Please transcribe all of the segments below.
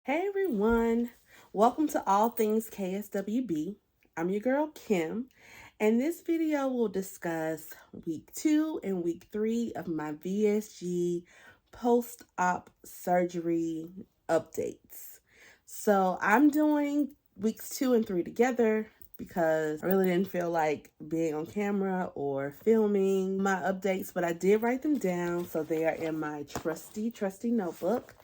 Hey everyone, welcome to All Things KSWB. I'm your girl Kim, and this video will discuss week 2 and week 3 of my VSG post-op surgery updates. So I'm doing weeks 2 and 3 together because I really didn't feel like being on camera or filming my updates, but I did write them down, so they are in my trusty notebook.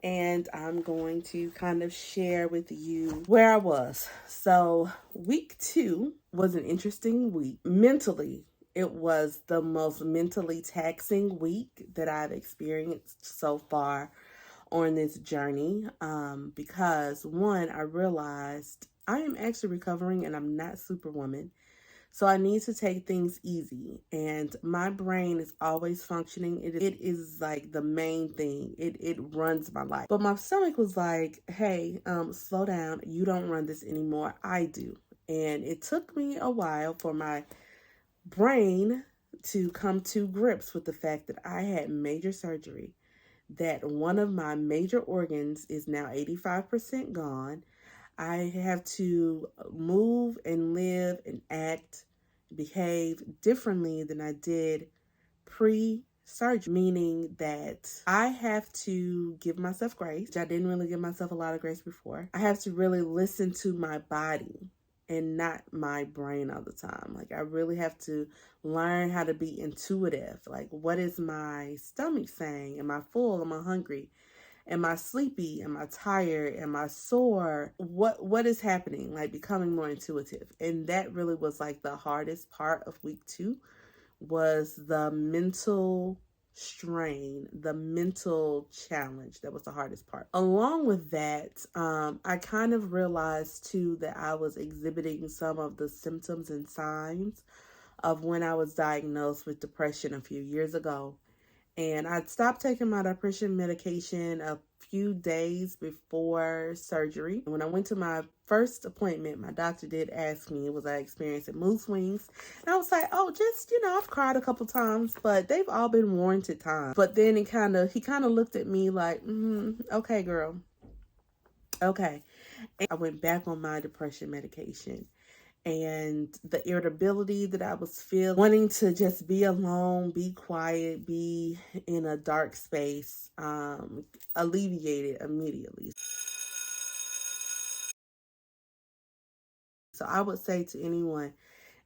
And I'm going to kind of share with you where I was. So week 2 was an interesting week. Mentally, it was the most mentally taxing week that I've experienced so far on this journey, because one, I realized I am actually recovering and I'm not Superwoman. So I need to take things easy, and my brain is always functioning. It is like the main thing. It runs my life. But my stomach was like, "Hey, slow down. You don't run this anymore. I do." And it took me a while for my brain to come to grips with the fact that I had major surgery, that one of my major organs is now 85% gone. I have to move and live and act, behave differently than I did pre-surgery, meaning that I have to give myself grace, which I didn't really give myself a lot of grace before. I have to really listen to my body and not my brain all the time. Like, I really have to learn how to be intuitive. Like, what is my stomach saying? Am I full? Am I hungry? Am I sleepy? Am I tired? Am I sore? What is happening? Like, becoming more intuitive. And that really was like the hardest part of week 2, was the mental strain, the mental challenge. That was the hardest part. Along with that, I kind of realized too that I was exhibiting some of the symptoms and signs of when I was diagnosed with depression a few years ago. And I stopped taking my depression medication a few days before surgery. When I went to my first appointment, my doctor did ask me, was I experiencing mood swings? And I was like, oh, just, I've cried a couple times, but they've all been warranted times. But then he kind of looked at me like, okay, girl. Okay. And I went back on my depression medication. And the irritability that I was feeling, wanting to just be alone, be quiet, be in a dark space, alleviated immediately. So I would say to anyone,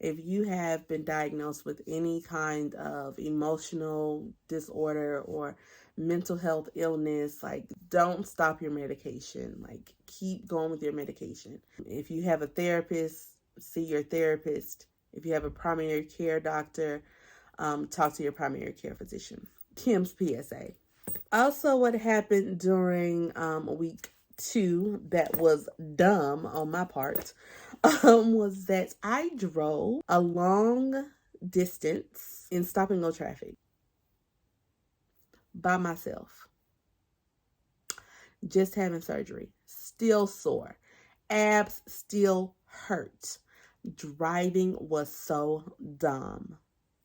if you have been diagnosed with any kind of emotional disorder or mental health illness, like, don't stop your medication. Like, keep going with your medication. If you have a therapist, see your therapist. If you have a primary care doctor, talk to your primary care physician. Kim's PSA. Also, what happened during week 2 that was dumb on my part was that I drove a long distance in stop and go traffic by myself, just having surgery, still sore, abs still hurt. Driving was so dumb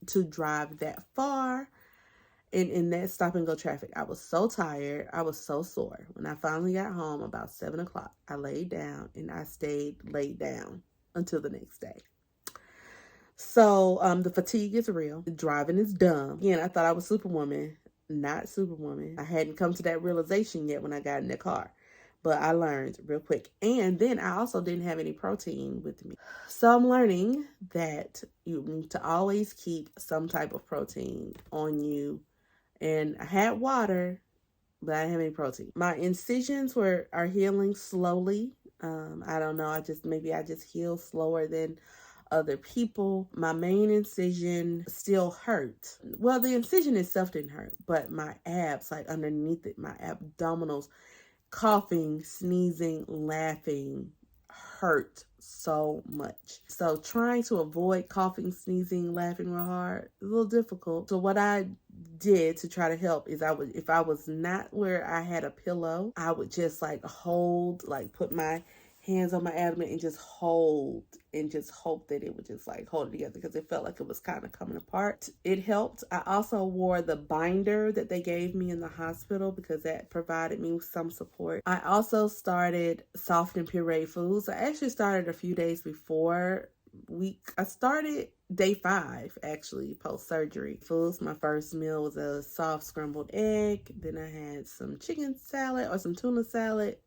to drive that far in that stop and go traffic. I was so tired. I was so sore. When I finally got home about 7 o'clock, I laid down and I stayed laid down until the next day. So the fatigue is real. The driving is dumb. Again, I thought I was Superwoman, not Superwoman. I hadn't come to that realization yet when I got in the car. But I learned real quick. And then I also didn't have any protein with me. So I'm learning that you need to always keep some type of protein on you. And I had water, but I didn't have any protein. My incisions are healing slowly. I don't know. I just heal slower than other people. My main incision still hurt. Well, the incision itself didn't hurt, but my abs, like underneath it, my abdominals, coughing, sneezing, laughing, hurt so much. So trying to avoid coughing, sneezing, laughing real hard, a little difficult. So what I did to try to help is if I was not where I had a pillow, I would just like put my hands on my abdomen and just hold and just hope that it would just like hold it together because it felt like it was kind of coming apart. It helped. I also wore the binder that they gave me in the hospital because that provided me with some support. I also started soft and pureed foods. I actually started a few days before I started day 5 actually post surgery. Foods, my first meal was a soft scrambled egg. Then I had some chicken salad or some tuna salad.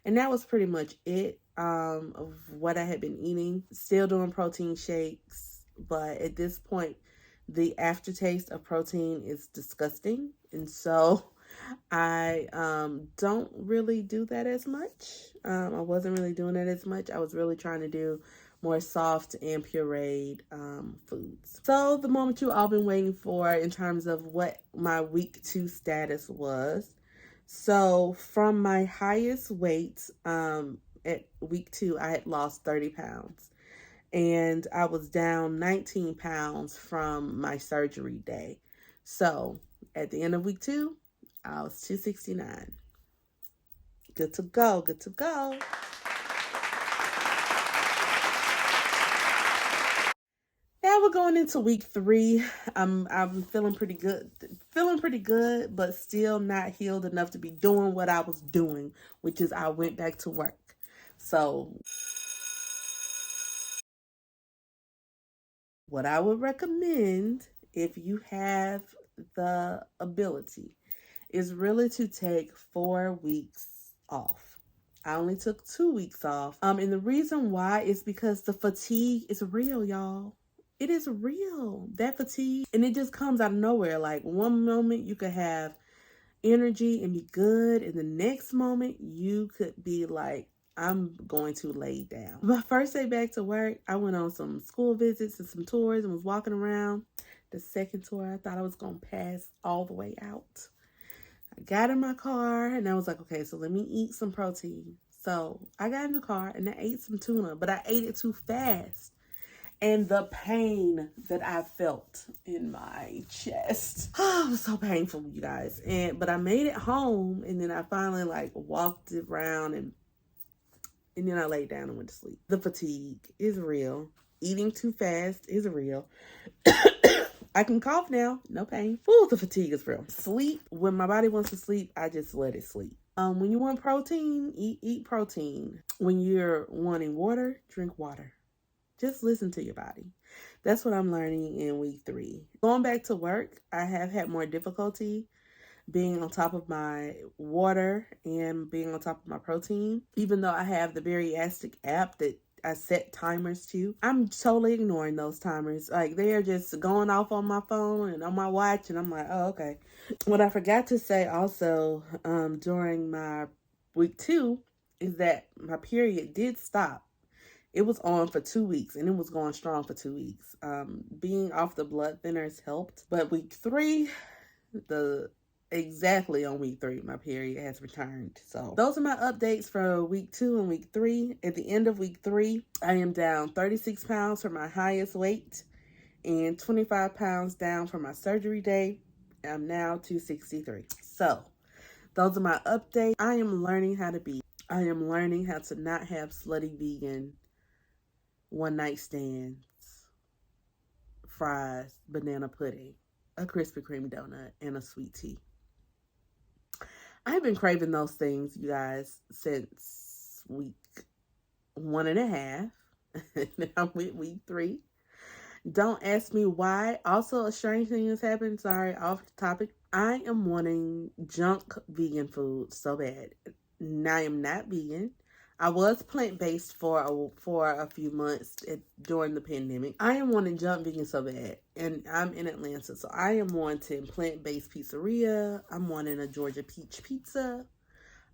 And that was pretty much it of what I had been eating. Still doing protein shakes, but at this point, the aftertaste of protein is disgusting. And so I don't really do that as much. I wasn't really doing that as much. I was really trying to do more soft and pureed foods. So the moment you all been waiting for in terms of what my week 2 status was. So from my highest weight at week 2, I had lost 30 pounds. And I was down 19 pounds from my surgery day. So at the end of week 2, I was 269. Good to go. Good to go. Now we're going into week 3. I'm feeling pretty good. But still not healed enough to be doing what I was doing, which is I went back to work. So what I would recommend if you have the ability is really to take 4 weeks off. I only took 2 weeks off. And the reason why is because the fatigue is real, y'all. It is real. That fatigue, and it just comes out of nowhere. Like one moment you could have energy and be good, and the next moment you could be like, I'm going to lay down. My first day back to work, I went on some school visits and some tours and was walking around. The second tour, I thought I was going to pass all the way out. I got in my car and I was like, okay, so let me eat some protein. So I got in the car and I ate some tuna, but I ate it too fast. And the pain that I felt in my chest, oh, it was so painful, you guys. But I made it home, and then I finally like walked around, and then I laid down and went to sleep. The fatigue is real. Eating too fast is real. I can cough now, no pain. Ooh, the fatigue is real. Sleep, when my body wants to sleep, I just let it sleep. When you want protein, eat protein. When you're wanting water, drink water. Just listen to your body. That's what I'm learning in week 3. Going back to work, I have had more difficulty being on top of my water and being on top of my protein. Even though I have the Bariatric app that I set timers to, I'm totally ignoring those timers. Like, they are just going off on my phone and on my watch, and I'm like, oh, okay. What I forgot to say also during my week 2 is that my period did stop. It was on for 2 weeks, and it was going strong for 2 weeks. Being off the blood thinners helped. But week 3, exactly on week 3, my period has returned. So those are my updates for week 2 and week 3. At the end of week 3, I am down 36 pounds from my highest weight and 25 pounds down from my surgery day. I'm now 263. So those are my updates. I am learning how to be. I am learning how to not have slutty vegan one night stands, fries, banana pudding, a Krispy Kreme donut, and a sweet tea. I've been craving those things, you guys, since week 1.5. Now with week 3. Don't ask me why. Also, a strange thing has happened. Sorry, off the topic. I am wanting junk vegan food so bad. Now I am not vegan. I was plant-based for a few months during the pandemic. I am wanting junk vegan so bad, and I'm in Atlanta, so I am wanting plant-based pizzeria. I'm wanting a Georgia peach pizza.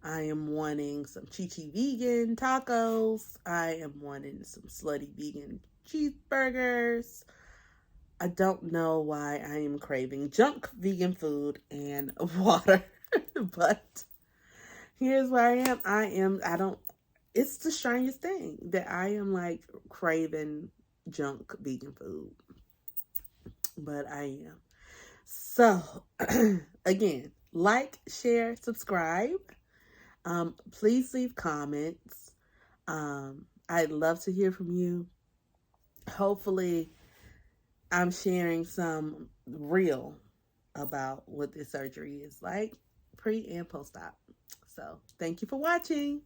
I am wanting some Chi-Chi vegan tacos. I am wanting some slutty vegan cheeseburgers. I don't know why I am craving junk vegan food and water, but here's where I am. It's the strangest thing that I am like craving junk vegan food, but I am. So again, like, share, subscribe. Please leave comments. I'd love to hear from you. Hopefully, I'm sharing some real about what this surgery is like, pre and post op. So, thank you for watching.